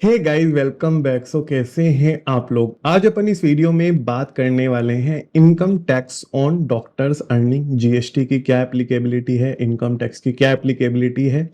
हे guys, welcome back. So कैसे हैं आप लोग? आज अपन इस वीडियो में बात करने वाले हैं income tax on doctors earning. GST की क्या एप्लीकेबिलिटी है, इनकम टैक्स की क्या एप्लीकेबिलिटी है,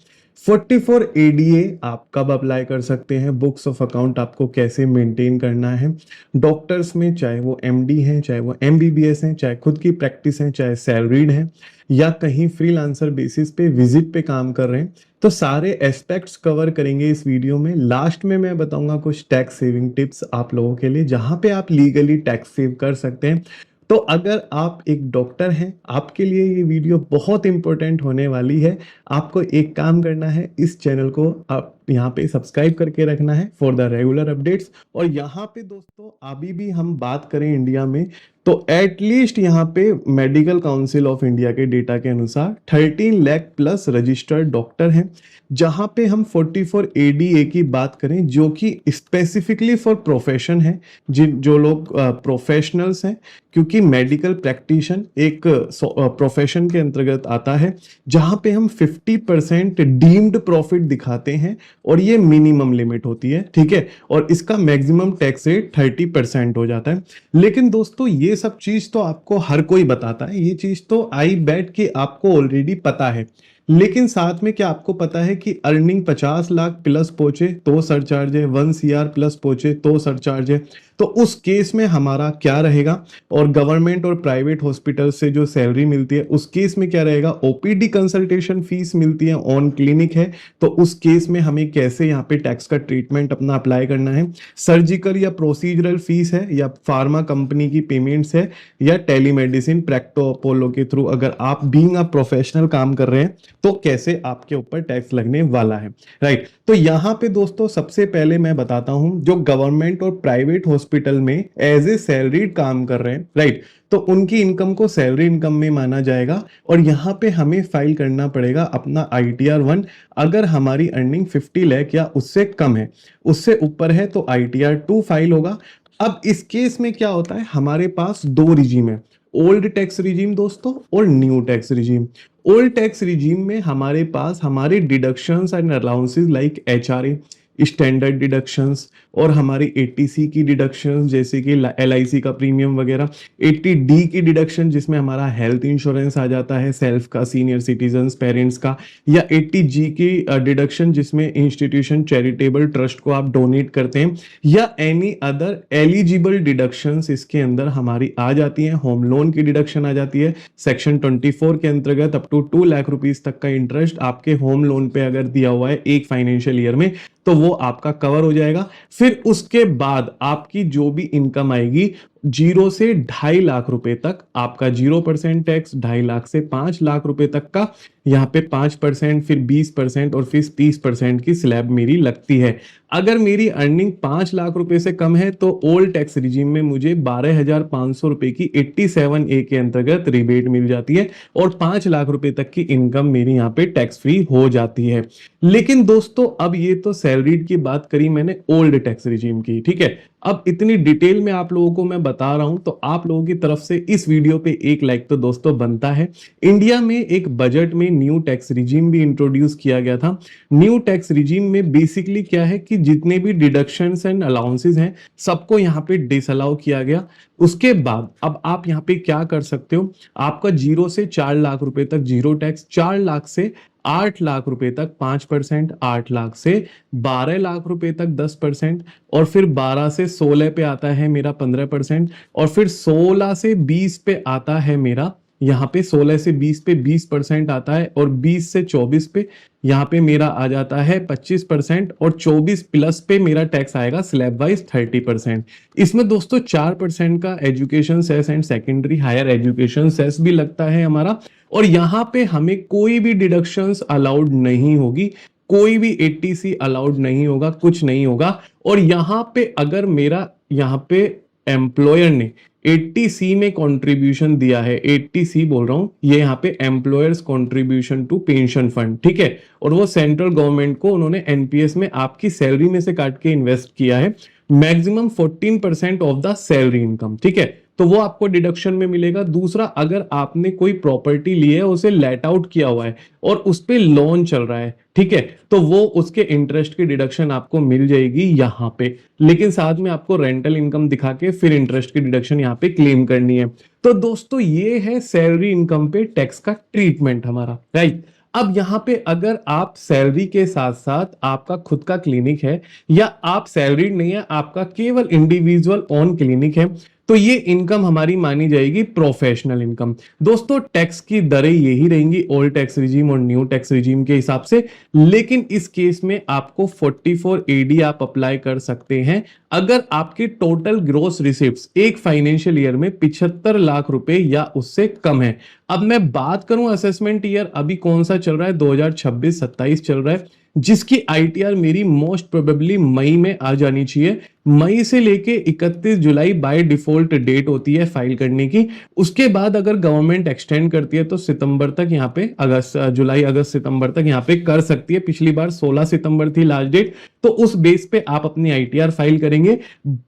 44 एडीए आप कब अप्लाई कर सकते हैं, बुक्स ऑफ अकाउंट आपको कैसे मेंटेन करना है डॉक्टर्स में, चाहे वो एमडी हैं, चाहे वो एमबीबीएस हैं, चाहे खुद की प्रैक्टिस है, चाहे सैलरीड हैं या कहीं फ्रीलांसर बेसिस पे विजिट पे काम कर रहे हैं। तो सारे एस्पेक्ट्स कवर करेंगे इस वीडियो में। लास्ट में मैं बताऊंगा कुछ टैक्स सेविंग टिप्स आप लोगों के लिए, जहां पे आप लीगली टैक्स सेव कर सकते हैं। तो अगर आप एक डॉक्टर हैं, आपके लिए ये वीडियो बहुत इंपॉर्टेंट होने वाली है। आपको एक काम करना है, इस चैनल को आप यहाँ पे सब्सक्राइब करके रखना है फॉर द रेगुलर अपडेट्स। और यहाँ पे दोस्तों अभी भी हम बात करें इंडिया में, तो एटलीस्ट यहाँ पे मेडिकल काउंसिल ऑफ इंडिया के डेटा के अनुसार 13 लाख प्लस रजिस्टर्ड डॉक्टर हैं। जहाँ पे हम 44 एडीए की बात करें, जो कि स्पेसिफिकली फॉर प्रोफेशन है, जिन जो लोग प्रोफेशनल्स हैं, क्योंकि मेडिकल प्रैक्टिशन एक प्रोफेशन के अंतर्गत आता है, जहाँ पे हम 50% डीम्ड प्रॉफिट दिखाते हैं और ये मिनिमम लिमिट होती है, ठीक है। और इसका मैक्सिमम टैक्स रेट 30% हो जाता है। लेकिन दोस्तों ये सब चीज तो आपको हर कोई बताता है, ये चीज तो आई बैट कि आपको ऑलरेडी पता है। लेकिन साथ में क्या आपको पता है कि अर्निंग 50 लाख प्लस पहुंचे तो सरचार्ज है, 1 सीआर प्लस पहुंचे तो सरचार्ज है। तो उस केस में हमारा क्या रहेगा, और गवर्नमेंट और प्राइवेट हॉस्पिटल से जो सैलरी मिलती है उस केस में क्या रहेगा, ओपीडी कंसल्टेशन फीस मिलती है, ऑन क्लिनिक है, तो उस केस में हमें कैसे यहाँ पे टैक्स का ट्रीटमेंट अपना अप्लाई करना है, सर्जिकल या प्रोसीजरल फीस है, या फार्मा कंपनी की पेमेंट्स है, या टेलीमेडिसिन प्रैक्टो अपोलो के थ्रू अगर आप बीइंग अ प्रोफेशनल काम कर रहे हैं तो कैसे आपके ऊपर टैक्स लगने वाला है, राइट। तो यहाँ पे दोस्तों सबसे पहले मैं बताता हूं, जो गवर्नमेंट और प्राइवेट हॉस्पिटल में एज ए सैलरीड काम कर रहे हैं, राइट, तो उनकी इनकम को सैलरी इनकम में माना जाएगा। और यहाँ पे हमें फाइल करना पड़ेगा अपना ITR 1। अगर हमारी अर्निंग 50 लाख या उससे कम है, उससे ऊपर है तो ITR 2 फाइल होगा। अब इस केस में क्या होता है, हमारे पास दो रिजीम है, ओल्ड टैक्स रिजीम दोस्तों और new tax regime. Old tax regime में हमारे पास हमारे deductions and allowances like HRA, standard deductions, और हमारी 80C की डिडक्शंस जैसे कि LIC का प्रीमियम वगैरह, 80D की डिडक्शन जिसमें हमारा हेल्थ इंश्योरेंस आ जाता है, सेल्फ का, सीनियर सिटीजन्स पेरेंट्स का, या 80G की डिडक्शन जिसमें इंस्टीट्यूशन चैरिटेबल ट्रस्ट को आप डोनेट करते हैं, या एनी अदर एलिजिबल डिडक्शंस इसके अंदर हमारी आ जाती हैं। होम लोन की डिडक्शन आ जाती है सेक्शन 24 के अंतर्गत, अप टू 2 लाख रुपीस तक का इंटरेस्ट आपके होम लोन पे अगर दिया हुआ है एक फाइनेंशियल ईयर में, तो वो आपका कवर हो जाएगा। फिर उसके बाद आपकी जो भी इनकम आएगी 0 से 2.5 लाख रुपए तक आपका 0% टैक्स, 2.5 लाख से 5 लाख रुपए तक का यहाँ पे 5%, फिर 20% और फिर 30% की स्लैब मेरी लगती है। अगर मेरी अर्निंग 5 लाख रुपए से कम है तो ओल्ड टैक्स रिजीम में मुझे 12,500 रुपए की 87A के अंतर्गत रिबेट मिल जाती है, और 5 लाख रुपए तक की इनकम मेरी यहाँ पे टैक्स फ्री हो जाती है। लेकिन दोस्तों अब ये तो सैलरीड की बात करी मैंने, ओल्ड टैक्स रिजीम की, ठीक है। अब इतनी डिटेल में आप लोगों को मैं बता रहा हूं, तो आप लोगों की तरफ से इस वीडियो पे एक लाइक तो दोस्तों बनता है। इंडिया में एक बजट में न्यू टैक्स रिजीम भी इंट्रोड्यूस किया गया था। न्यू टैक्स रिजीम में बेसिकली क्या है कि जितने भी डिडक्शंस एंड अलाउंसेस हैं सबको यहाँ पे डिसअलाउ किया गया। उसके बाद अब आप यहाँ पे क्या कर सकते हो, आपका 0 से 4 लाख रुपए तक जीरो टैक्स, 4 लाख से 8 लाख रुपए तक 5%, 8 लाख से 12 लाख रुपए तक 10%, और फिर 12 से 16 पे आता है मेरा 15%, और फिर 16 से 20 पे आता है मेरा, यहाँ पे 16 से 20 पे 20% आता है, और 20 से 24 पे यहाँ पे मेरा आ जाता है 25%, और 24 प्लस पे मेरा टैक्स आएगा स्लैब वाइज 30%। इसमें दोस्तों 4% का education cess and secondary higher education cess भी लगता है हमारा। और यहाँ पे हमें कोई भी डिडक्शंस अलाउड नहीं होगी, कोई भी 80C अलाउड नहीं होगा, कुछ नहीं होगा। और यहाँ पे अगर मेरा यहाँ पे एम्प्लॉयर ने 80C में कंट्रीब्यूशन दिया है, 80C बोल रहा हूं, ये यहाँ पे employers contribution to pension fund, ठीक है, और वो सेंट्रल गवर्नमेंट को उन्होंने एनपीएस में आपकी सैलरी में से काट के इन्वेस्ट किया है, maximum 14% of the salary income, ठीक है। तो वो आपको डिडक्शन में मिलेगा। दूसरा, अगर आपने कोई प्रॉपर्टी ली है, उसे लेट आउट किया हुआ है और उस पे लोन चल रहा है, ठीक है, तो वो उसके इंटरेस्ट की डिडक्शन आपको मिल जाएगी यहाँ पे। लेकिन साथ में आपको रेंटल इनकम दिखा के फिर इंटरेस्ट की डिडक्शन यहाँ पे क्लेम करनी है। तो दोस्तों ये है सैलरी इनकम पे टैक्स का ट्रीटमेंट हमारा, राइट। अब यहाँ पे अगर आप सैलरी के साथ साथ आपका खुद का क्लिनिक है, या आप सैलरीड नहीं है, आपका केवल इंडिविजुअल ओन क्लिनिक है, तो ये इनकम हमारी मानी जाएगी प्रोफेशनल इनकम। दोस्तों टैक्स की दरें यही रहेंगी ओल्ड टैक्स रिजीम और न्यू टैक्स रिजीम के हिसाब से, लेकिन इस केस में आपको 44 एडी आप अप्लाई कर सकते हैं अगर आपकी टोटल ग्रोस रिसिप्ट्स एक फाइनेंशियल ईयर में 75 लाख रुपए या उससे कम है। अब मैं बात करूं असेसमेंट ईयर अभी कौन सा चल रहा है, 2026-27 चल रहा है, जिसकी आईटीआर मेरी मोस्ट प्रोबेबली मई में आ जानी चाहिए। मई से लेके 31 जुलाई बाय डिफॉल्ट डेट होती है फाइल करने की। उसके बाद अगर गवर्नमेंट एक्सटेंड करती है तो सितंबर तक यहाँ पे, अगस्त, जुलाई अगस्त सितंबर तक यहाँ पे कर सकती है। पिछली बार 16 सितंबर थी लास्ट डेट, तो उस बेस पे आप अपनी आईटीआर फाइल करेंगे।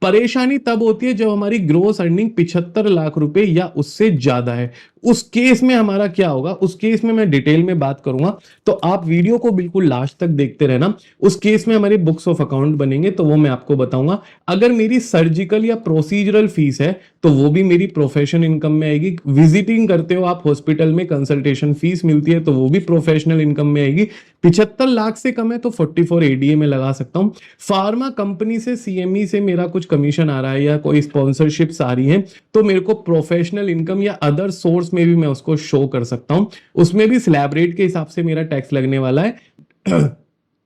परेशानी तब होती है जब हमारी ग्रोस अर्निंग 75 लाख रुपए या उससे ज्यादा है। उस केस में हमारा क्या होगा, उस केस में मैं डिटेल में बात करूंगा, तो आप वीडियो को बिल्कुल लास्ट तक देखते रहना। उस केस में हमारे बुक्स ऑफ अकाउंट बनेंगे तो वो मैं आपको बताऊंगा। अगर मेरी सर्जिकल या प्रोसीजरल फीस है तो वो भी मेरी प्रोफेशनल इनकम में आएगी। विजिटिंग करते हो आप हॉस्पिटल में, कंसल्टेशन फीस मिलती है तो वो भी प्रोफेशनल इनकम में आएगी। 75 लाख से कम है तो 44 एडीए में लगा सकता हूं। फार्मा कंपनी से, सीएमई से मेरा कुछ कमीशन आ रहा है या कोई स्पॉन्सरशिप्स आ रही है तो मेरे को प्रोफेशनल इनकम या अदर सोर्स में भी मैं उसको शो कर सकता हूं। उसमें भी स्लैब रेट के हिसाब से मेरा टैक्स लगने वाला है।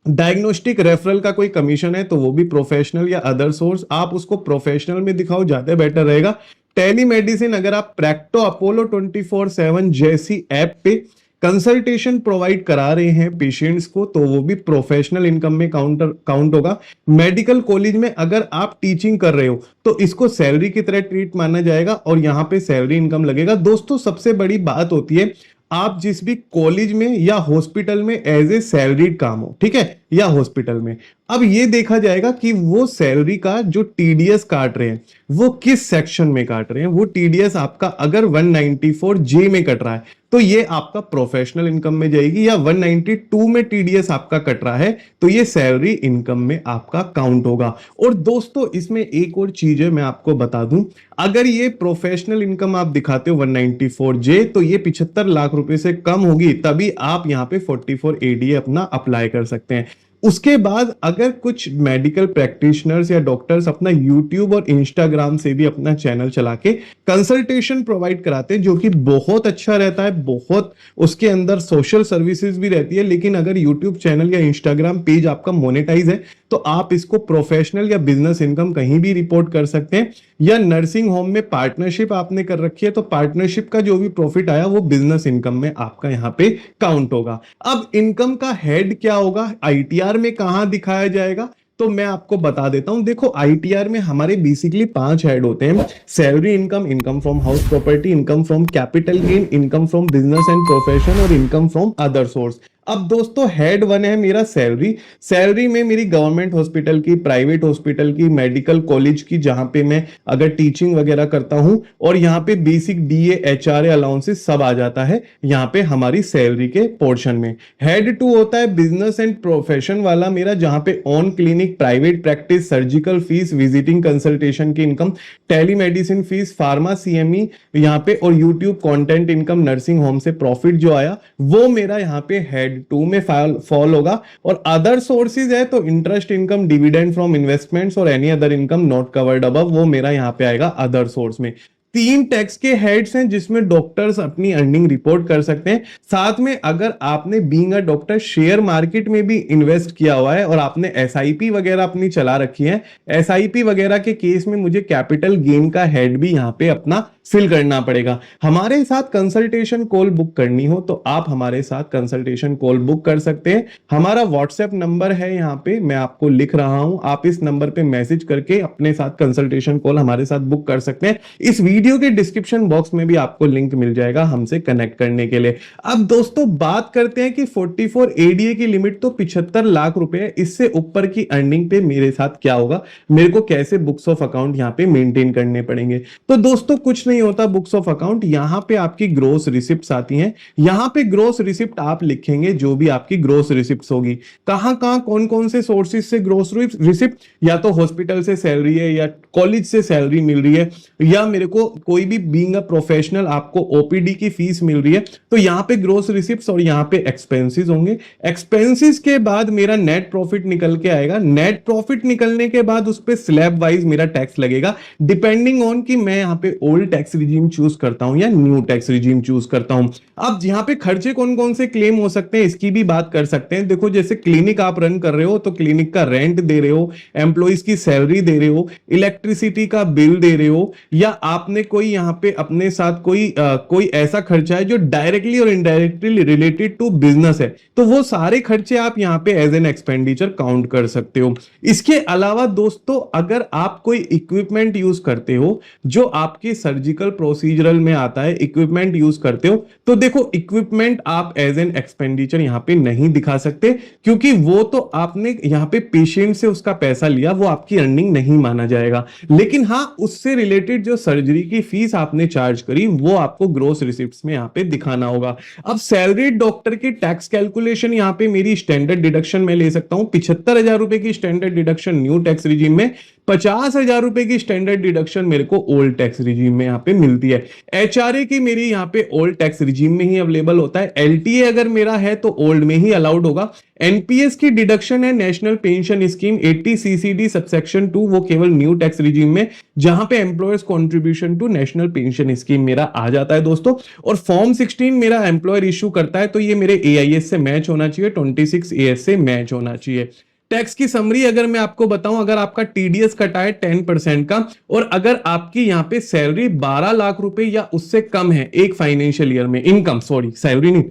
डायग्नोस्टिक रेफरल का कोई कमीशन है तो वो भी प्रोफेशनल या अदर सोर्स, आप उसको प्रोफेशनल में दिखाओ, ज्यादा बेटर रहेगा। टेलीमेडिसिन, अगर आप प्रैक्टो अपोलो 24/7 जैसी ऐप पे कंसल्टेशन प्रोवाइड करा रहे हैं पेशेंट्स को तो वो भी प्रोफेशनल इनकम में काउंट होगा। मेडिकल कॉलेज में अगर आप टीचिंग कर रहे हो तो इसको सैलरी की तरह ट्रीट माना जाएगा और यहाँ पे सैलरी इनकम लगेगा। दोस्तों सबसे बड़ी बात होती है, आप जिस भी कॉलेज में या हॉस्पिटल में एज ए सैलरीड काम हो, ठीक है, या हॉस्पिटल में, अब ये देखा जाएगा कि वो सैलरी का जो टीडीएस काट रहे हैं वो किस सेक्शन में काट रहे हैं। वो टीडीएस आपका अगर 194 जे में कट रहा है तो ये आपका प्रोफेशनल इनकम में जाएगी, या 192 में टीडीएस आपका कट रहा है तो ये सैलरी इनकम में आपका काउंट होगा। और दोस्तों इसमें एक और चीज है मैं आपको बता दूं, अगर ये प्रोफेशनल इनकम आप दिखाते हो 194 जे तो ये 75 लाख रुपए से कम होगी, तभी आप यहां पे 44 एडीए अपना अप्लाई कर सकते हैं। उसके बाद अगर कुछ मेडिकल प्रैक्टिशनर्स या डॉक्टर्स अपना यूट्यूब और इंस्टाग्राम से भी अपना चैनल चला के कंसल्टेशन प्रोवाइड कराते हैं, जो कि बहुत अच्छा रहता है, बहुत उसके अंदर सोशल सर्विसेज भी रहती है, लेकिन अगर यूट्यूब चैनल या इंस्टाग्राम पेज आपका मोनेटाइज है तो आप इसको प्रोफेशनल या बिजनेस इनकम कहीं भी रिपोर्ट कर सकते हैं। या नर्सिंग होम में पार्टनरशिप आपने कर रखी है तो पार्टनरशिप का जो भी प्रॉफिट आया वो बिजनेस इनकम में आपका यहां पे काउंट होगा। अब इनकम का हेड क्या होगा, आईटीआर में कहां दिखाया जाएगा, तो मैं आपको बता देता हूं। देखो आईटीआर में हमारे बेसिकली 5 हेड होते हैं, salary income, income from house property, income from capital gain, income from business and profession और इनकम फ्रॉम अदर सोर्स। अब दोस्तों हेड 1 है मेरा सैलरी। सैलरी में मेरी गवर्नमेंट हॉस्पिटल की, प्राइवेट हॉस्पिटल की, मेडिकल कॉलेज की जहां पे मैं अगर टीचिंग वगैरह करता हूं, और यहां पे बेसिक डीए, एचआरए अलाउंसेस सब आ जाता है यहां पे हमारी सैलरी के पोर्शन में। हेड 2 होता है बिजनेस एंड प्रोफेशन वाला मेरा, जहां पे on clinic, private practice, surgical fees, visiting consultation की income, telemedicine fees, pharma, CME यहां पे, और YouTube content income, nursing home से प्रॉफिट जो आया वो मेरा यहां पे हेड 2 में फॉल होगा। और अदर सोर्सेज है तो interest income, dividend from investments और any other income not covered above, वो मेरा यहां पे आएगा अदर सोर्स में। 3 टैक्स के हेड्स हैं जिसमें डॉक्टर्स अपनी अर्निंग रिपोर्ट कर सकते हैं। साथ में अगर आपने being a doctor share market में भी इन्वेस्ट किया हुआ है और आपने एसआईपी वगैरह अपनी चला रखी है, एसआईपी वगैरह के केस में मुझे कैपिटल गेन का हेड भी यहां पे अपना फिल करना पड़ेगा। हमारे साथ कंसल्टेशन कॉल बुक करनी हो तो आप हमारे साथ कंसल्टेशन कॉल बुक कर सकते हैं। हमारा व्हाट्सएप नंबर है, यहाँ पे मैं आपको लिख रहा हूं, आप इस नंबर पे मैसेज करके अपने साथ कंसल्टेशन कॉल हमारे साथ बुक कर सकते हैं। इस वीडियो के डिस्क्रिप्शन बॉक्स में भी आपको लिंक मिल जाएगा हमसे कनेक्ट करने के लिए। अब दोस्तों बात करते हैं कि 44 एडीए की लिमिट तो 75 लाख रुपए है, इससे ऊपर की अर्निंग पे मेरे साथ क्या होगा, मेरे को कैसे बुक्स ऑफ अकाउंट यहाँ पे मेंटेन करने पड़ेंगे। तो दोस्तों कुछ नहीं होता बुक्स ऑफ अकाउंट, यहाँ पे आपकी ग्रोस रिसिप्ट आती हैं। यहाँ पे ग्रोस रिसिप्ट आप लिखेंगे जो भी आपकी ग्रोस रिसिप्ट होगी, कहां कहां कौन कौन से सोर्सेज से ग्रोस रिसिप्ट, या तो हॉस्पिटल से सैलरी है, या कॉलेज से सैलरी मिल रही है, या मेरे को कोई भी बीइंग अ प्रोफेशनल आपको ओपीडी की फीस मिल रही है, तो यहाँ पे ग्रोस रिसिप्ट और यहाँ पे एक्सपेंसेस होंगे। एक्सपेंसेस के बाद मेरा नेट प्रॉफिट निकल के आएगा। नेट प्रॉफिट निकलने के बाद उस पे स्लैब वाइज मेरा टैक्स लगेगा, डिपेंडिंग ऑन कि मैं यहाँ पे ओल्ड टैक्स रिजीम चूज करता हूं या न्यू टैक्स रिजीम चूज करता हूं। अब यहाँ पे खर्चे कौन कौन से क्लेम हो सकते हैं इसकी भी बात कर सकते हैं। देखो जैसे क्लिनिक आप रन कर रहे हो तो क्लिनिक का रेंट दे रहे हो, एम्प्लॉइज की सैलरी दे रहे हो, इलेक्ट्रिसिटी का बिल दे रहे हो, या आपने कोई यहाँ पे अपने साथ कोई ऐसा खर्चा है जो डायरेक्टली और इनडायरेक्टली रिलेटेड टू बिजनेस है, तो वो सारे खर्चे आप यहाँ पे एज एन एक्सपेंडिचर काउंट कर सकते हो। इसके अलावा दोस्तों अगर आप कोई इक्विपमेंट यूज करते हो जो आपके सर्जिकल प्रोसीजरल में आता है, इक्विपमेंट यूज करते हो, तो देखो इक्विपमेंट आप एज एन एक्सपेंडिचर यहां पे नहीं दिखा सकते, क्योंकि वो तो आपने यहां पे पेशेंट से उसका पैसा लिया, वो आपकी अर्निंग नहीं माना जाएगा। लेकिन हाँ उससे रिलेटेड जो सर्जरी की फीस आपने चार्ज करी वो आपको ग्रोस रिसिप्ट्स में यहां पे दिखाना होगा। अब सैलरीड डॉक्टर की टैक्स कैलकुलेशन यहां पे मेरी स्टैंडर्ड डिडक्शन में ले सकता हूं 75,000 रुपए की standard deduction new tax regime में, 50,000 रुपए की स्टैंडर्ड डिडक्शन मेरे को ओल्ड टैक्स रिजीम में यहां पे मिलती है। एचआरए की मेरी यहां पे ओल्ड टैक्स रिजीम में ही अवेलेबल होता है, एलटीए अगर मेरा है तो ओल्ड में ही अलाउड होगा। एनपीएस की डिडक्शन है national pension scheme 80 CCD subsection 2, वो केवल न्यू टैक्स रिजीम में, जहां पे employers contribution to national pension scheme मेरा आ जाता है दोस्तों। और फॉर्म 16 मेरा एम्प्लॉयर इश्यू करता है तो ये मेरे एआईएस से मैच होना चाहिए, 26 एएस से मैच होना चाहिए। टैक्स की समरी अगर मैं आपको बताऊं, अगर आपका टीडीएस कटा है 10% का, और अगर आपकी यहां पे सैलरी 12 लाख रुपए या उससे कम है एक फाइनेंशियल ईयर में, इनकम, सॉरी सैलरी नहीं,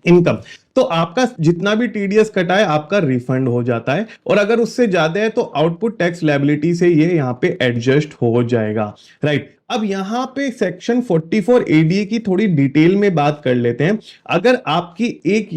इनकम, तो आपका जितना भी टीडीएस कटा है आपका रिफंड हो जाता है। और अगर उससे ज्यादा है तो आउटपुट टैक्स लायबिलिटी से ये यहां पे एडजस्ट हो जाएगा, राइट। अब यहां पे सेक्शन 44 एडीए की थोड़ी डिटेल में बात कर लेते हैं। अगर आपकी एक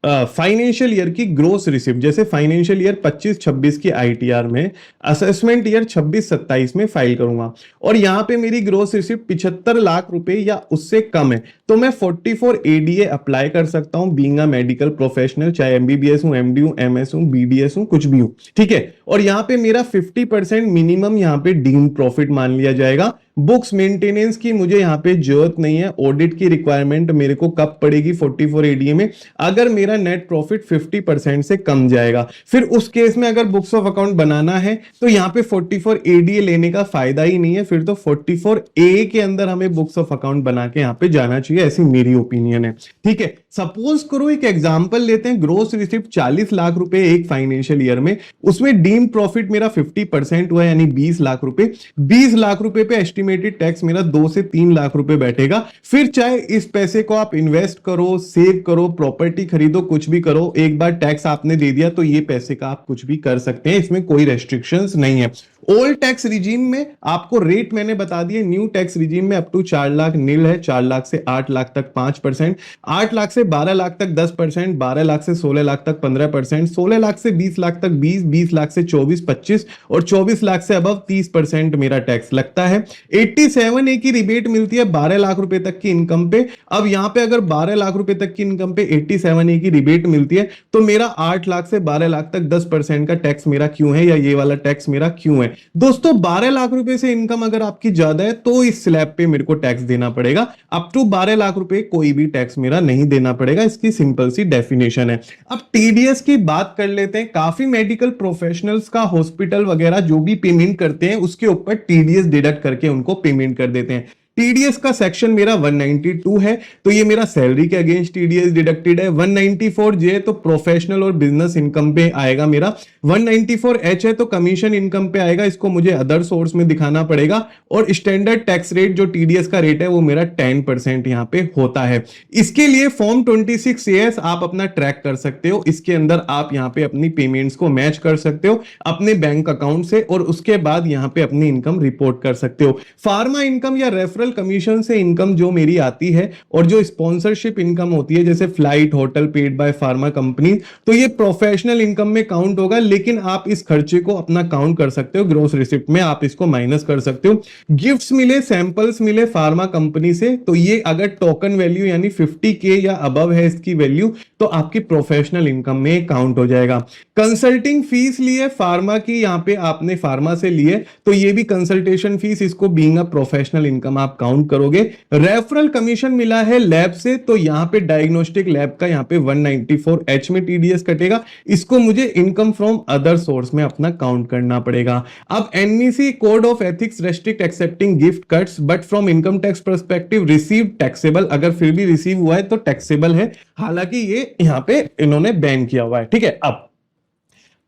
फाइनेंशियल ईयर की ग्रोस रिसिप्ट, जैसे फाइनेंशियल ईयर 25-26 की आईटीआर में, असेसमेंट ईयर 26-27 में फाइल करूंगा, और यहां पे मेरी ग्रोस रिसिप्ट 75 लाख रुपए या उससे कम है, तो मैं 44 एडीए अप्लाई कर सकता हूं बीइंग अ मेडिकल प्रोफेशनल, चाहे एमबीबीएस हूं, एमडी हूं, एमएस हूं, बीडीएस हूं, कुछ भी हूं, ठीक है। और यहां पे मेरा 50% मिनिमम यहां पे डीम्ड प्रॉफिट मान लिया जाएगा। बुक्स मेंटेनेंस की मुझे यहां पे जरूरत नहीं है, ऑडिट की रिक्वायरमेंट मेरे को कब पड़ेगी 44 एडीए में, अगर मेरा नेट प्रॉफिट 50% से कम जाएगा। फिर उस केस में अगर बुक्स ऑफ अकाउंट बनाना है तो यहां पे 44 एडीए लेने का फायदा ही नहीं है, फिर तो 44 ए के अंदर हमें बुक्स ऑफ अकाउंट बना के यहां पे जाना चाहिए, ऐसी मेरी ओपिनियन है, ठीक है। सपोज करो एक एग्जांपल लेते हैं, ग्रोस रिसिप्ट 40 लाख रुपए एक फाइनेंशियल ईयर में, उसमें डीम्ड प्रॉफिट मेरा 50% हुआ यानी 20 लाख रुपए, 20 लाख रुपए पे एस्टिमेटेड टैक्स मेरा 2 से 3 लाख रुपए बैठेगा। फिर चाहे इस पैसे को आप इन्वेस्ट करो, सेव करो, प्रॉपर्टी खरीदो, कुछ भी करो, एक बार टैक्स आपने दे दिया तो ये पैसे का आप कुछ भी कर सकते हैं, इसमें कोई रेस्ट्रिक्शंस नहीं है। ओल्ड टैक्स रिजीम में आपको रेट मैंने बता दिए, न्यू टैक्स रिजीम में अप टू 4 लाख नील है, 4 लाख से 8 लाख तक 5%, 8 लाख से 12 लाख तक 10%, 12 लाख से 16 लाख तक 15%, 16 लाख से 20 लाख तक 20, 20 लाख से 24-25 और 24 लाख से अबव 30% मेरा टैक्स लगता है। 87A की रिबेट मिलती है 12 लाख रुपए तक की इनकम पे। अब यहां पे अगर 12 लाख रुपए तक की इनकम पे 87A की रिबेट मिलती है तो मेरा 8 लाख से 12 लाख तक 10% का टैक्स मेरा क्यों है, या ये वाला टैक्स मेरा क्यों है दोस्तों। 12 लाख रुपए से इनकम अगर आपकी ज्यादा है तो इस स्लैब पे मेरे को टैक्स देना पड़ेगा, अप टू 12 लाख रुपए कोई भी टैक्स मेरा नहीं देना पड़ेगा, इसकी सिंपल सी डेफिनेशन है। अब टीडीएस की बात कर लेते हैं। काफी मेडिकल प्रोफेशनल्स का हॉस्पिटल वगैरह जो भी पेमेंट करते हैं उसके ऊपर टीडीएस डिडक्ट करके उनको पेमेंट कर देते हैं। टीडीएस का सेक्शन मेरा 192 है, तो ये मेरा सैलरी के अगेंस्ट टीडीएस डिडक्टेड है। 194 जे तो प्रोफेशनल और बिजनेस इनकम पे आएगा मेरा। 194 एच है तो कमीशन इनकम पे आएगा, इसको मुझे अदर सोर्स में दिखाना पड़ेगा। और स्टैंडर्ड टैक्स रेट जो टीडीएस का रेट है वो मेरा 10% यहां पे होता है। इसके लिए फॉर्म 26 एएस आप अपना ट्रैक कर सकते हो। इसके अंदर आप यहां पे अपनी पेमेंट्स को मैच कर सकते हो अपने बैंक अकाउंट से, और उसके बाद यहां पे अपनी इनकम रिपोर्ट कर सकते हो। फार्मा इनकम या रेफरल कमीशन से इनकम जो मेरी आती है, और जो स्पॉन्सरशिप इनकम होती है जैसे flight, hotel paid by pharma company, तो ये प्रोफेशनल इनकम में काउंट होगा, लेकिन आप इस खर्चे को अपना काउंट कर सकते हो। ग्रॉस रिसिप्ट में आप इसको माइनस कर सकते हो। गिफ्ट्स मिले, सैंपल्स मिले फार्मा कंपनी से, तो ये अगर टोकन वैल्यू यानी 50K या अबव है इसकी वैल्यू, तो आपकी प्रोफेशनल इनकम में काउंट हो जाएगा। कंसल्टिंग फीस लिए फार्मा की, यहां पे आपने फार्मा से लिए, तो ये भी कंसल्टेशन फीस, इसको बीइंग अ प्रोफेशनल इनकम आप काउंट करोगे। रेफरल कमीशन मिला है लैब से, तो यहां पे डायग्नोस्टिक लैब का यहां पे 194H में टीडीएस कटेगा, इसको मुझे इनकम फ्रॉम अदर सोर्स में अपना काउंट करना पड़ेगा। अब NEC code of ethics restrict accepting gift cuts but from income tax perspective receive taxable, अगर फिर भी रिसीव हुआ है तो टैक्सेबल है, हालांकि ये यहां पे इन्होंने बैन किया हुआ है। ठीक है,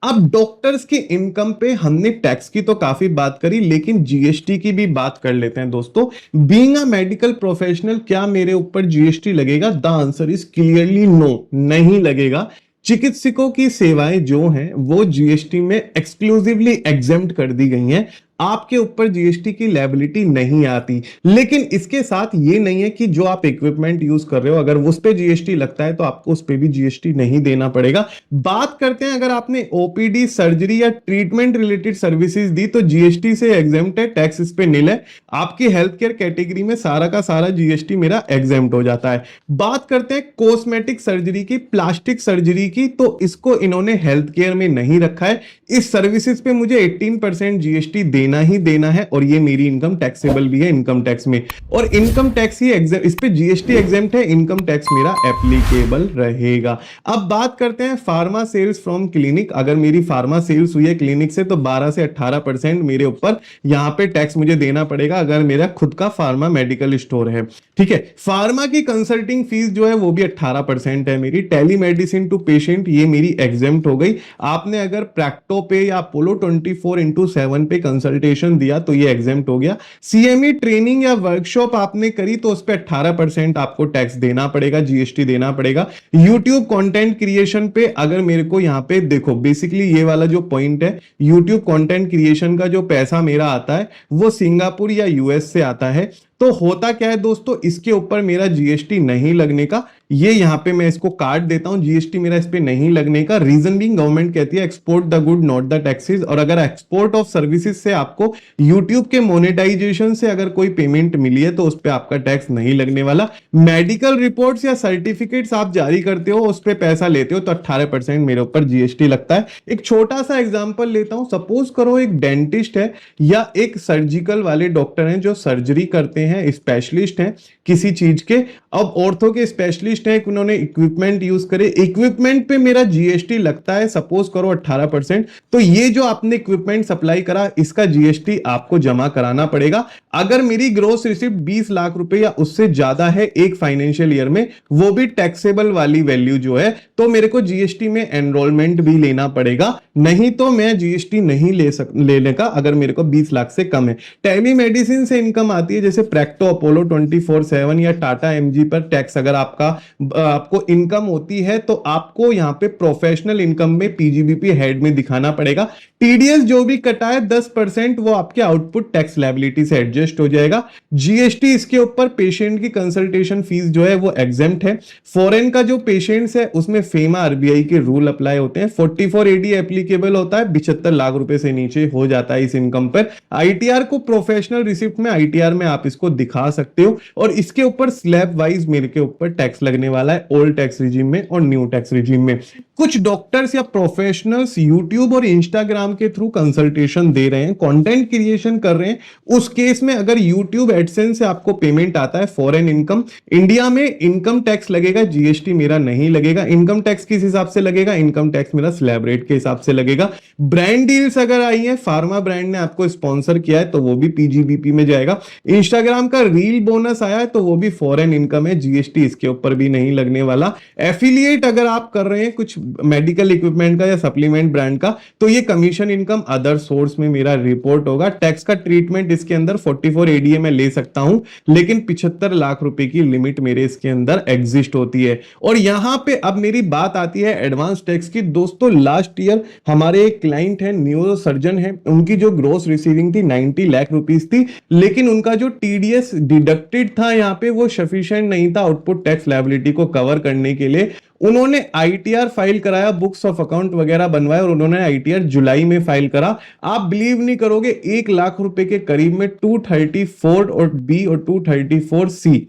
अब डॉक्टर्स की इनकम पे हमने टैक्स की तो काफी बात करी, लेकिन जीएसटी की भी बात कर लेते हैं दोस्तों। बीइंग अ मेडिकल प्रोफेशनल, क्या मेरे ऊपर जीएसटी लगेगा? The answer is clearly no, नहीं लगेगा। चिकित्सकों की सेवाएं जो हैं वो जीएसटी में एक्सक्लूसिवली एग्जेम्प्ट कर दी गई हैं, आपके ऊपर जीएसटी की लायबिलिटी नहीं आती। लेकिन इसके साथ ये नहीं है कि जो आप इक्विपमेंट यूज कर रहे हो अगर उस पे जीएसटी लगता है तो आपको उस पे भी जीएसटी नहीं देना पड़ेगा। बात करते हैं अगर आपने ओपीडी, सर्जरी या ट्रीटमेंट रिलेटेड सर्विसेज दी तो जीएसटी से एग्जेम्प्ट है, टैक्स इस पे निल है। आपकी हेल्थ केयर कैटेगरी में सारा का सारा जीएसटी मेरा एग्जेम्प्ट हो जाता है। बात करते हैं कॉस्मेटिक सर्जरी की, प्लास्टिक सर्जरी की, तो इसको इन्होंने हेल्थ केयर में नहीं रखा है। इस सर्विसेज पे मुझे 18% जीएसटी देना ही देना है, और ये मेरी इनकम टैक्सेबल भी है इनकम टैक्स में, और इनकम टैक्स ही इस पे जीएसटी एग्जेम्प्ट है, इनकम टैक्स मेरा एप्लीकेबल रहेगा। अब बात करते हैं फार्मा सेल्स फ्रॉम क्लिनिक। अगर मेरी फार्मा सेल्स हुई है क्लिनिक से तो 12 से 18% मेरे ऊपर यहां पे टैक्स मुझे देना पड़ेगा, अगर मेरा खुद का फार्मा मेडिकल स्टोर है। ठीक है, फार्मा की कंसल्टिंग फीस जो है वो भी 18% है मेरी। टेलीमेडिसिन टू पेशेंट ये मेरी एग्जेम्प्ट हो गई। आपने अगर प्रैक्टो पे या अपोलो 24/7 पे कंसल्टेशन दिया तो ये एग्जेम्प्ट हो गया। सीएमई ट्रेनिंग या वर्कशॉप आपने करी तो उस पे 18% आपको टैक्स देना पड़ेगा, जीएसटी देना पड़ेगा। यूट्यूब कंटेंट क्रिएशन पे अगर मेरे को यहां पे देखो, बेसिकली ये वाला जो पॉइंट है, यूट्यूब कंटेंट क्रिएशन का जो पैसा मेरा आता है वो सिंगापुर या यूएस से आता है। तो होता क्या है दोस्तों, इसके ऊपर मेरा जीएसटी नहीं लगने का, ये यहां पे मैं इसको काट देता हूं, जीएसटी मेरा इस पे नहीं लगने का। रीजन बीइंग गवर्नमेंट कहती है export the good not the taxes, और अगर एक्सपोर्ट ऑफ सर्विसेज से आपको यूट्यूब के मोनेटाइजेशन से अगर कोई पेमेंट मिली है तो उस पे आपका टैक्स नहीं लगने वाला। मेडिकल रिपोर्ट्स या सर्टिफिकेट्स आप जारी करते हो, उस पे पैसा लेते हो तो 18% मेरे ऊपर जीएसटी लगता है। एक छोटा सा एग्जांपल लेता हूं, सपोज करो एक डेंटिस्ट है या एक सर्जिकल वाले डॉक्टर हैं जो सर्जरी करते हैं, स्पेशलिस्ट हैं किसी चीज के। अब ऑर्थो के स्पेशलिस्ट हैं, उन्होंने इक्विपमेंट यूज करे, इक्विपमेंट पे मेरा जीएसटी लगता है सपोज करो 18%, तो ये जो आपने इक्विपमेंट सप्लाई करा इसका जीएसटी आपको जमा कराना पड़ेगा। अगर मेरी ग्रोस रिसिप्ट 20 लाख रुपए या उससे ज्यादा है एक फाइनेंशियल ईयर में, वो भी टैक्सेबल वाली वैल्यू जो है, तो मेरे को जीएसटी में एनरोलमेंट भी लेना पड़ेगा, नहीं तो मैं जीएसटी नहीं लेने का अगर मेरे को 20 लाख से कम है। टेलीमेडिसिन से इनकम आती है जैसे प्रैक्टो, अपोलो 24/7 या टाटा एमजी पर टैक्स अगर आपको इनकम होती है तो आपको यहां पे प्रोफेशनल इनकम में पीजीबीपी हेड में दिखाना पड़ेगा। टीडीएस जो भी कटा है 10% वो आपके आउटपुट टैक्स लायबिलिटी से एडजस्ट हो जाएगा। जीएसटी इसके ऊपर पेशेंट की कंसल्टेशन फीस जो है वो एग्जेम्प्ट है। फॉरेन का जो पेशेंट्स है उसमें फेमा आरबीआई के रूल अप्लाई होते हैं। 44AD एप्लीकेबल होता है, 75 लाख रुपए से नीचे हो जाता है इस इनकम पर। आईटीआर को प्रोफेशनल रिसिप्ट में आईटीआर में आप इसको दिखा सकते हो, और इसके ऊपर स्लैब वाइज मेरे के ऊपर टैक्स लगने वाला है, ओल्ड टैक्स रिजीम में और न्यू टैक्स रिजीम में। कुछ डॉक्टर्स या प्रोफेशनल्स यूट्यूब और इंस्टाग्राम के थ्रू कंसल्टेशन दे रहे हैं, कंटेंट क्रिएशन कर रहे हैं, उस केस में अगर यूट्यूब एडसेंस से आपको पेमेंट आता है फॉरेन इनकम, इंडिया में इनकम टैक्स लगेगा, जीएसटी मेरा नहीं लगेगा। इनकम टैक्स किस हिसाब से लगेगा? इनकम टैक्स मेरा स्लैब रेट के हिसाब से लगेगा। ब्रांड डील्स अगर आई है, फार्मा ब्रांड ने आपको स्पॉन्सर किया है तो वो भी पीजीबीपी में जाएगा। इंस्टाग्राम टेलीग्राम का रील बोनस आया है तो वो भी फॉरेन इनकम है, जीएसटी इसके ऊपर भी नहीं लगने वाला। एफिलिएट अगर आप कर रहे हैं कुछ मेडिकल इक्विपमेंट का या सप्लीमेंट ब्रांड का, तो ये कमीशन इनकम अदर सोर्स में मेरा रिपोर्ट होगा। टैक्स का ट्रीटमेंट इसके अंदर 44 एडीए में ले सकता हूं, लेकिन 75 लाख रुपए की लिमिट मेरे इसके अंदर एग्जिस्ट होती है। और यहां पे अब मेरी बात आती है एडवांस टैक्स की। दोस्तों लास्ट ईयर हमारे एक क्लाइंट है, न्यूरो सर्जन है, उनकी जो ग्रोस रिसीविंग थी 90 लाख रुपीस थी, लेकिन उनका जो टीडीएस डिडक्टेड था यहां पे वो सफिशिएंट नहीं था आउटपुट टैक्स लायबिलिटी को कवर करने के लिए। उन्होंने आईटीआर फाइल कराया, बुक्स ऑफ अकाउंट वगैरह बनवाए, और उन्होंने आईटीआर जुलाई में फाइल करा। आप बिलीव नहीं करोगे 1 लाख रुपए के करीब में 234 और बी और 234 सी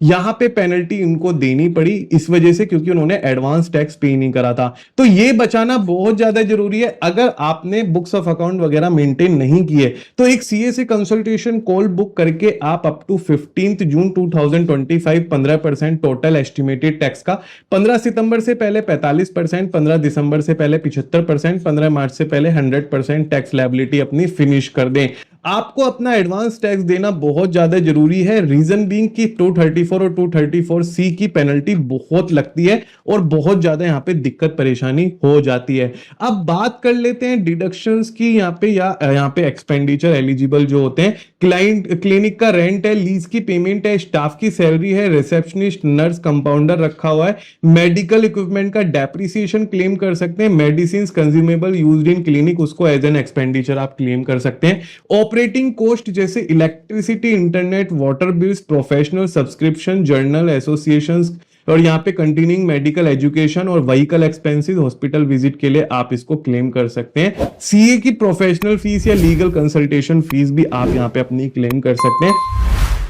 यहां पे पेनल्टी इनको देनी पड़ी, इस वजह से क्योंकि उन्होंने एडवांस टैक्स पे नहीं करा था। तो ये बचाना बहुत ज्यादा जरूरी है। अगर आपने बुक्स ऑफ अकाउंट वगैरह मेंटेन नहीं किए तो एक सीए से कंसल्टेशन कॉल बुक करके आप up to 15 June 2025 15% total estimated tax का, 15 सितंबर से पहले 45%, 15 दिसंबर से पहले 75%, 15 मार्च से पहले 100% टैक्स लायबिलिटी अपनी फिनिश कर दें। आपको अपना एडवांस टैक्स देना बहुत ज्यादा जरूरी है। रीजन बीइंग कि 234 और 234 सी की पेनल्टी बहुत लगती है और बहुत ज्यादा यहां पे दिक्कत परेशानी हो जाती है। अब बात कर लेते हैं डिडक्शंस की यहां पे, या यहां पे एक्सपेंडिचर एलिजिबल जो होते हैं, क्लिनिक का रेंट है, लीज की पेमेंट है, स्टाफ की सैलरी है, रिसेप्शनिस्ट, नर्स, कंपाउंडर रखा हुआ है, मेडिकल इक्विपमेंट का डेप्रिसिएशन क्लेम कर सकते हैं, medicine consumable used in clinic उसको एज एन एक्सपेंडिचर आप क्लेम कर सकते हैं। ऑपरेटिंग कॉस्ट जैसे electricity, internet, water bills, professional subscription, journal, associations, और यहाँ पे कंटिन्यूइंग मेडिकल एजुकेशन और व्हीकल एक्सपेंसेस, हॉस्पिटल विजिट के लिए आप इसको क्लेम कर सकते हैं। सीए की प्रोफेशनल फीस या लीगल कंसल्टेशन फीस भी आप यहाँ पे अपनी क्लेम कर सकते हैं।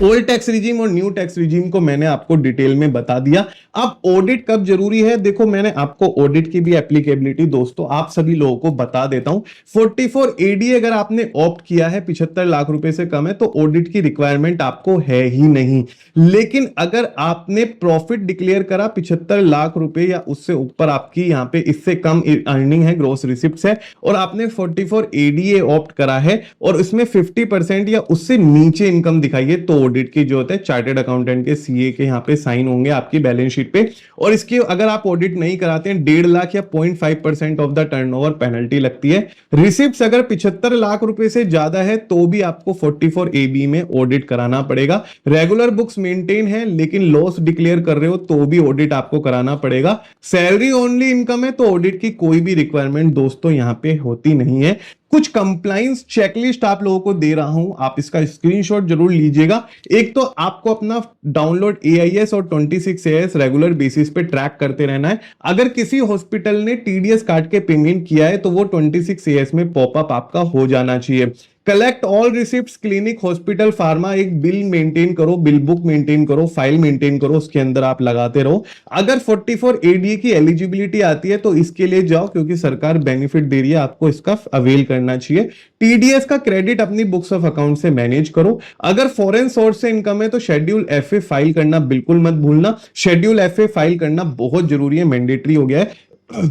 ओल्ड टैक्स रिजीम और न्यू टैक्स रिजीम को मैंने आपको डिटेल में बता दिया। अब ऑडिट कब जरूरी है, देखो मैंने आपको ऑडिट की भी एप्लीकेबिलिटी दोस्तों आप सभी लोगों को बता देता हूं। 44 एडी अगर आपने ऑप्ट किया है 75 लाख रुपए से कम है तो ऑडिट की रिक्वायरमेंट आपको है ही नहीं। लेकिन अगर आपने प्रॉफिट डिक्लेयर करा 75 लाख रुपए या उससे ऊपर, आपकी यहाँ पे इससे कम अर्निंग है, ग्रोस रिसिप्ट्स है, और आपने 44 एडीए ऑप्ट करा है और इसमें 50% या उससे नीचे इनकम दिखाई है, तो ऑडिट की जो होता है चार्टेड अकाउंटेंट के, सीए के यहाँ पे साइन होंगे आपकी बैलेंस शीट पे। और इसके अगर आप ऑडिट नहीं कराते हैं 1.5 लाख या 0.5% ऑफ द टर्नओवर पेनल्टी लगती है। रिसिप्ट्स अगर 75 लाख रुपए से ज्यादा है तो भी आपको 44 एबी में ऑडिट कराना पड़ेगा। रेगुलर बुक्स मेंटेन है लेकिन लॉस डिक्लेयर कर रहे हो तो भी ऑडिट आपको कराना पड़ेगा। सैलरी ओनली इनकम है तो ऑडिट की कोई भी रिक्वायरमेंट दोस्तों यहां पे होती नहीं है। कुछ कंप्लायंस चेकलिस्ट आप लोगों को दे रहा हूं, आप इसका स्क्रीनशॉट जरूर लीजिएगा। एक तो आपको अपना डाउनलोड एआईएस और 26AS रेगुलर बेसिस पे ट्रैक करते रहना है। अगर किसी हॉस्पिटल ने टीडीएस काट के पेमेंट किया है तो वो 26AS में पॉपअप आपका हो जाना चाहिए। Collect all receipts, clinic, hospital, pharma, एक बिल मेंटेन करो, बिल बुक मेंटेन करो, फाइल मेंटेन करो, उसके अंदर आप लगाते रहो। अगर 44 एडीए की एलिजिबिलिटी आती है तो इसके लिए जाओ क्योंकि सरकार बेनिफिट दे रही है, आपको इसका अवेल करना चाहिए। टीडीएस का क्रेडिट अपनी बुक्स ऑफ अकाउंट से मैनेज करो। अगर फॉरेन सोर्स से इनकम है तो शेड्यूल एफए फाइल करना बिल्कुल मत भूलना। शेड्यूल एफए फाइल करना बहुत जरूरी है, मैंडेटरी हो गया है।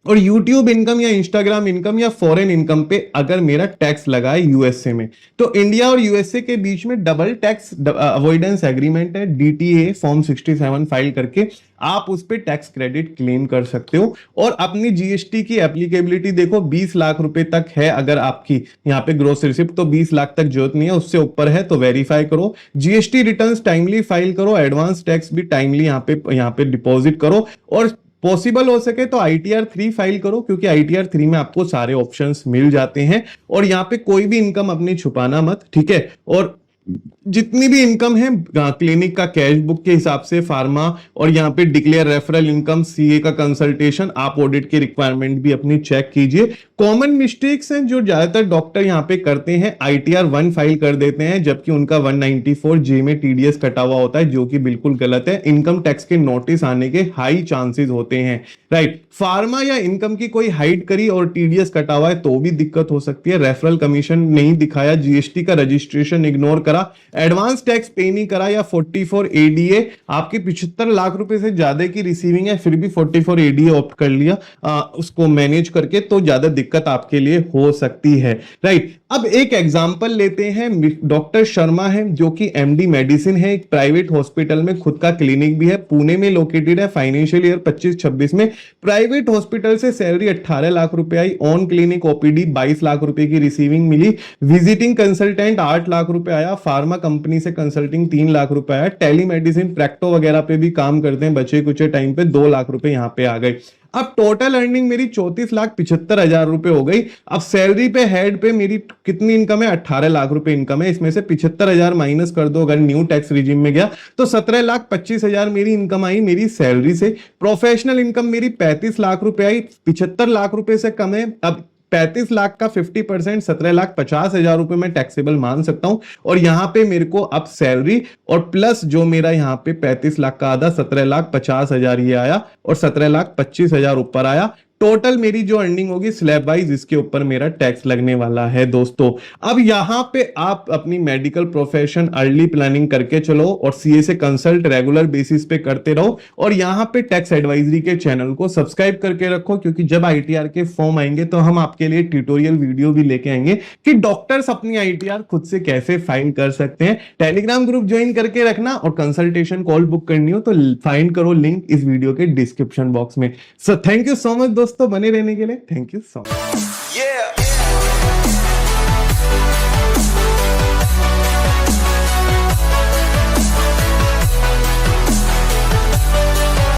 और यूट्यूब इनकम या इंस्टाग्राम इनकम या फॉरेन इनकम पे अगर मेरा टैक्स लगा है यूएसए में, तो इंडिया और यूएसए के बीच में डबल टैक्स अवॉइडेंस एग्रीमेंट है, डीटीए फॉर्म 67 फाइल करके आप उस पे टैक्स क्रेडिट क्लेम कर सकते हो। और अपनी जीएसटी की एप्लीकेबिलिटी देखो, 20 लाख रुपए तक है अगर आपकी यहाँ पे ग्रोस रिसिप्ट, तो 20 लाख तक जरूरत नहीं है, उससे ऊपर है तो वेरीफाई करो। जीएसटी रिटर्न्स टाइमली फाइल करो, एडवांस टैक्स भी टाइमली यहाँ पे डिपॉजिट करो, और पॉसिबल हो सके तो आईटीआर 3 फाइल करो क्योंकि आईटीआर 3 में आपको सारे ऑप्शंस मिल जाते हैं। और यहाँ पे कोई भी इनकम अपनी छुपाना मत, ठीक है। और जितनी भी इनकम है क्लिनिक का कैश बुक के हिसाब से, फार्मा, और यहाँ पे डिक्लेयर रेफरल इनकम, सीए का कंसल्टेशन, आप ऑडिट की रिक्वायरमेंट भी अपनी चेक कीजिए। कॉमन मिस्टेक्स हैं जो ज्यादातर डॉक्टर यहाँ पे करते हैं, आईटीआर 1 फाइल कर देते हैं जबकि उनका 194J में टीडीएस कटा हुआ होता है, जो कि बिल्कुल गलत है। इनकम टैक्स के नोटिस आने के हाई चांसेस होते हैं, राइट। फार्मा या इनकम की कोई हाइड करी और टीडीएस कटा हुआ है तो भी दिक्कत हो सकती है। रेफरल कमीशन नहीं दिखाया, जीएसटी का रजिस्ट्रेशन इग्नोर करा, करा, एडवांस टैक्स पे नहीं करा, या 44 एडीए आपके 75 लाख रुपए से ज्यादा की रिसीविंग है फिर भी 44 एडीए ऑप्ट कर लिया उसको मैनेज करके, तो ज्यादा दिक्कत आपके लिए हो सकती है, राइट। अब एक एग्जांपल लेते हैं, डॉक्टर शर्मा है जो कि एमडी मेडिसिन है, एक प्राइवेट हॉस्पिटल में खुद का क्लिनिक भी है, पुणे में लोकेटेड है। फाइनेंशियल ईयर 25-26 में प्राइवेट हॉस्पिटल से सैलरी 18 लाख रुपए आई, ऑन क्लिनिक ओपीडी 22 लाख रुपए की रिसीविंग मिली, विजिटिंग कंसल्टेंट 8 लाख रुपए आया, फार्मा कंपनी से कंसल्टिंग 3 लाख रुपए आया, टेलीमेडिसिन प्रैक्टो वगैरह पे भी काम करते हैं, बचे कुछ टाइम पे 2 लाख रुपए यहां पे आ गए। अब टोटल अर्निंग मेरी 34,75,000 रुपए हो गई। अब सैलरी पे हेड पे मेरी कितनी इनकम है? 18 लाख रुपए इनकम है, इसमें से 75,000 माइनस कर दो अगर न्यू टैक्स रिजिम में गया तो 17,25,000 मेरी इनकम आई मेरी सैलरी से। प्रोफेशनल इनकम मेरी 35 लाख रुपए आई, 75 लाख रुपए से कम है। अब 35 लाख का 50% 17,50,000 रुपए मैं टैक्सेबल मान सकता हूं, और यहां पे मेरे को अब सैलरी और प्लस जो मेरा यहां पे 35 लाख का आधा 17,50,000 ये आया, और 17,25,000 ऊपर आया। टोटल मेरी जो अर्निंग होगी स्लैब वाइज इसके ऊपर मेरा टैक्स लगने वाला है दोस्तों। अब यहां पे आप अपनी मेडिकल प्रोफेशन अर्ली प्लानिंग करके चलो और सीए से कंसल्ट रेगुलर बेसिस पे करते रहो, और यहां पे टैक्स एडवाइजरी के चैनल को सब्सक्राइब करके रखो, क्योंकि जब आईटीआर के फॉर्म आएंगे तो हम आपके लिए ट्यूटोरियल वीडियो भी लेके आएंगे कि डॉक्टर्स अपनी आईटीआर खुद से कैसे फाइल कर सकते हैं। टेलीग्राम ग्रुप ज्वाइन करके रखना, और कंसल्टेशन कॉल बुक करनी हो तो फाइंड करो लिंक इस वीडियो के डिस्क्रिप्शन बॉक्स में। So thank you so much दोस्तों बने रहने के लिए, थैंक यू सो मच।